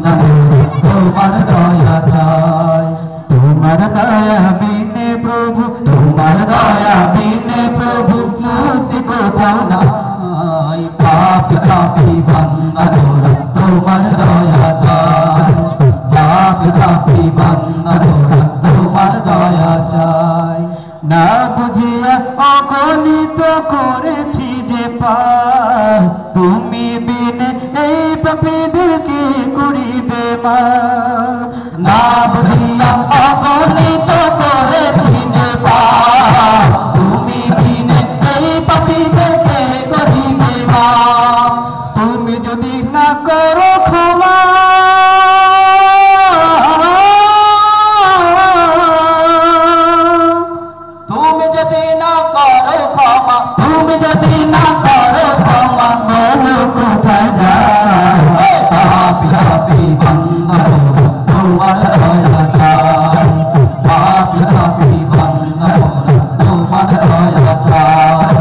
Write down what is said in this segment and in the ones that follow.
বান্দা মোরা তোমার দয়া চাই তোমার দয়া বিনে প্রভু তোমার দয়া বিনে প্রভু মুক্তি কোথাও নাই পাপী পাপী বান্দা মোরা তোমার দয়া চাই পাপী পাপী বান্দা মোরা তোমার দয়া চাই না বুঝিয়া অগণিত করেছি যে পার তুমি বিনে এই পাপীদেরকে করিবে মা না বুঝিয়া অগণিত করেছি যে পার তুমি বিনে এই পাপীদেরকে করিবে মা তুমি যদি না করো ক্ষমা তুমি যদি না করো ক্ষমা তুমি যদি না করো ক্ষমা বলো কোথায় যায় পাপী পাপী বান্দা মোরা তোমার দয়া চাই পাপী পাপী বান্দা মোরা তোমার দয়া চাই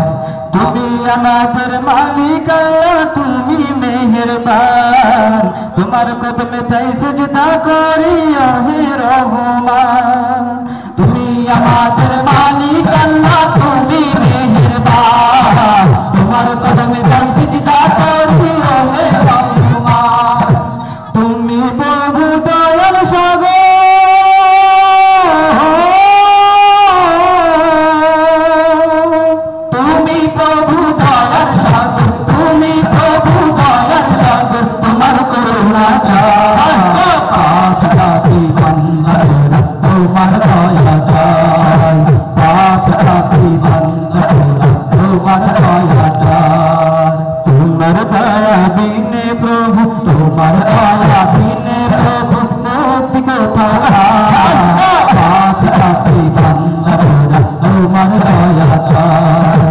তুমি আমাদের মালিক আল্লাহ তুমি মেহেরবান তোমার কদমে তাই সিজদা করি হে রহমান তুমি আমাদের মালিক আল্লাহ তুমি মেহেরবান তোমার কদমে তাই সিজদা করি হে রহমান তুমি প্রভু দয়ার সাগর তুমি প্রভু দয়ার সাগর তুমি প্রভু দয়ার সাগর তোমার করুণা চাই পাপী পাপী বান্দা মোরা তোমার দয়া চাই পাপী পাপী বান্দা মোরা তোমার দয়া চাই তোমার দয়া বিনে প্রভু তোমার দয়া বিনে প্রভু মুক্তি কোথাও নাই পাপী পাপী বান্দা মোরা তোমার দয়া চাই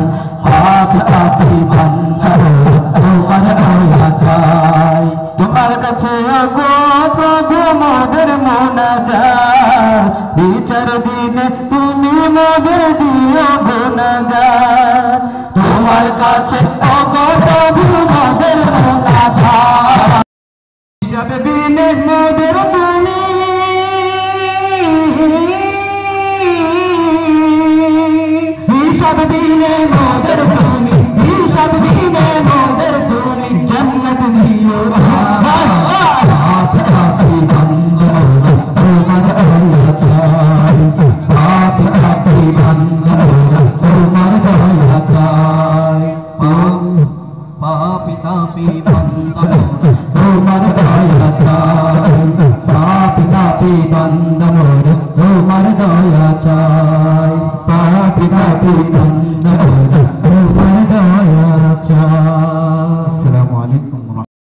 পাপী পাপী বান্দা মোরা তোমার দয়া চাই তোমার কাছে আগো প্রভু মোদের মোনাজাত বিচার দিনে তুমি মোদের দিও গুনাজাত তোমার কাছে আগো প্রভু মোদের মোনাজাত হিসাবে দিনে মোদের তুমি হিসাব দিনে মোদের তুমি হিসাব দিনে মোদের তুমি জান্নাত দিও পাপী পাপী বান্দা মোরা তোমার দয়া চাই পাপী পাপী বান্দা মোরা তোমার দয়া চাই পাপী পাপী বান্দা মোরা তোমার দয়া চাই পাপী পাপী বান্দা মোরা তোমার দয়া চাই পাপী পাপী